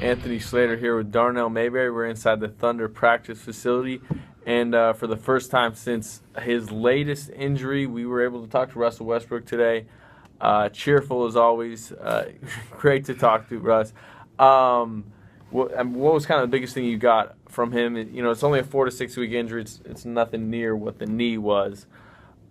Anthony Slater here with Darnell Mayberry. We're inside the Thunder practice facility, and for the first time since his latest injury, we were able to talk to Russell Westbrook today. Cheerful as always. Great to talk to, Russ. What was kind of the biggest thing you got from him? You know, it's only a 4 to 6 week injury. It's nothing near what the knee was.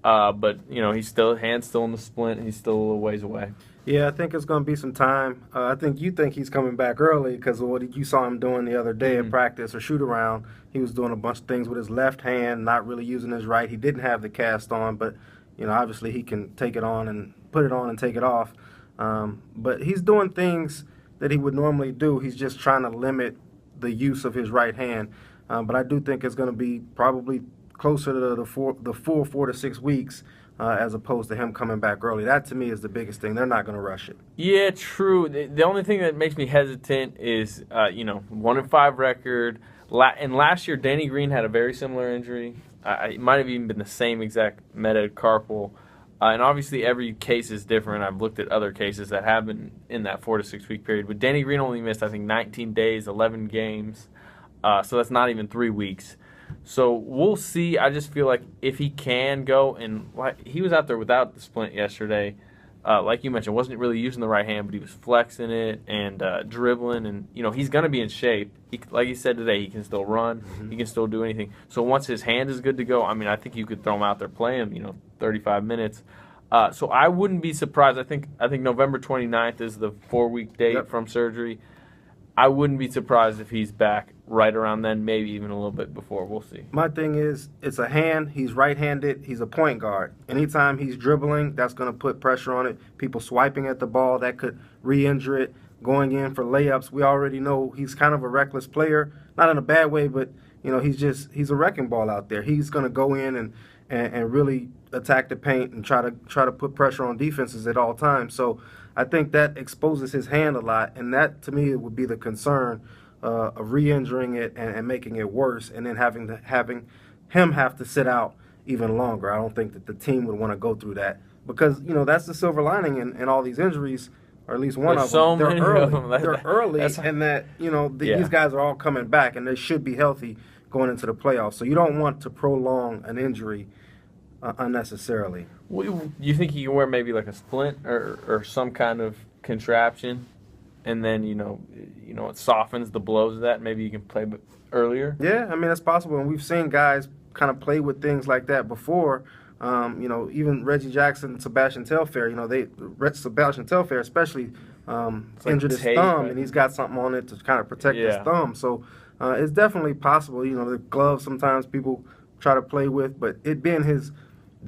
But, you know, hand's still in the splint. He's still a little ways away. Yeah, I think it's going to be some time. I think you think he's coming back early because of what you saw him doing the other day at practice or shoot around. He was doing a bunch of things with his left hand, not really using his right. He didn't have the cast on, but, you know, obviously he can take it on and put it on and take it off. But he's doing things that he would normally do. He's just trying to limit the use of his right hand. But I do think it's going to be probably closer to the full 4 to 6 weeks as opposed to him coming back early. That, to me, is the biggest thing. They're not going to rush it. Yeah, true. The only thing that makes me hesitant is, 1-5 record. And last year, Danny Green had a very similar injury. It might have even been the same exact metacarpal. And obviously, every case is different. I've looked at other cases that have been in that 4 to 6 week period. But Danny Green only missed, I think, 19 days, 11 games. So that's not even 3 weeks. So we'll see. I just feel like if he can go, and he was out there without the splint yesterday, like you mentioned, wasn't really using the right hand, but he was flexing it and dribbling, and he's going to be in shape. Like he said today, he can still run, he can still do anything. So once his hand is good to go, I mean, I think you could throw him out there, play him, 35 minutes. So I wouldn't be surprised. I think November 29th is the 4-week date from surgery. I wouldn't be surprised if he's back right around then, maybe even a little bit before. We'll see. My thing is, it's a hand. He's right-handed. He's a point guard. Anytime he's dribbling, that's going to put pressure on it. People swiping at the ball, that could re-injure it. Going in for layups, we already know he's kind of a reckless player. Not in a bad way, but he's a wrecking ball out there. He's going to go in and really attack the paint and try to put pressure on defenses at all times. So I think that exposes his hand a lot, and that, to me, would be the concern of re-injuring it and making it worse, and then having him have to sit out even longer. I don't think that the team would want to go through that because, that's the silver lining in all these injuries, or at least one There's of them. So many early. of them. They're early, and that, these guys are all coming back, and they should be healthy going into the playoffs. So you don't want to prolong an injury unnecessarily. You think he can wear maybe like a splint or some kind of contraption, and then it softens the blows of that? Maybe you can play earlier. Yeah, I mean that's possible, and we've seen guys kind of play with things like that before. Even Reggie Jackson, Sebastian Telfair. Sebastian Telfair especially injured his thumb, and he's got something on it to kind of protect his thumb. So it's definitely possible. The gloves sometimes people try to play with, but it being his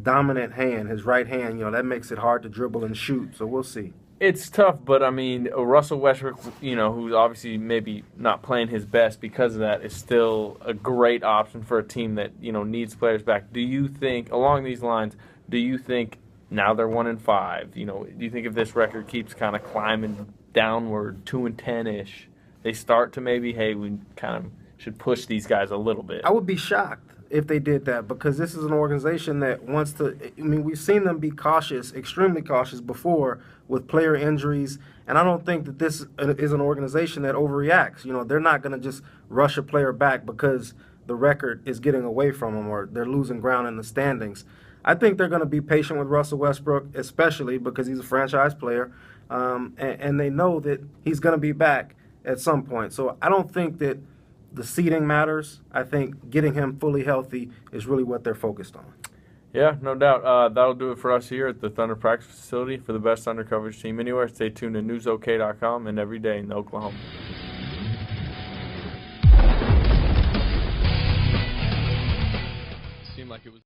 dominant hand, his right hand, that makes it hard to dribble and shoot. So we'll see. It's tough, but I mean, Russell Westbrook, who's obviously maybe not playing his best because of that, is still a great option for a team that needs players back. Do you think, along these lines, now they're 1-5? Do you think if this record keeps kind of climbing downward, 2-10-ish, they start to maybe, hey, we kind of should push these guys a little bit? I would be shocked if they did that, because this is an organization that wants to. I mean, we've seen them be cautious, extremely cautious before with player injuries, and I don't think that this is an organization that overreacts. They're not going to just rush a player back because the record is getting away from them or they're losing ground in the standings. I think they're going to be patient with Russell Westbrook, especially because he's a franchise player, and they know that he's going to be back at some point. So I don't think that the seeding matters. I think getting him fully healthy is really what they're focused on. Yeah, no doubt. That'll do it for us here at the Thunder practice facility. For the best Thunder coverage team anywhere, stay tuned to newsok.com and every day in Oklahoma. Seemed like it was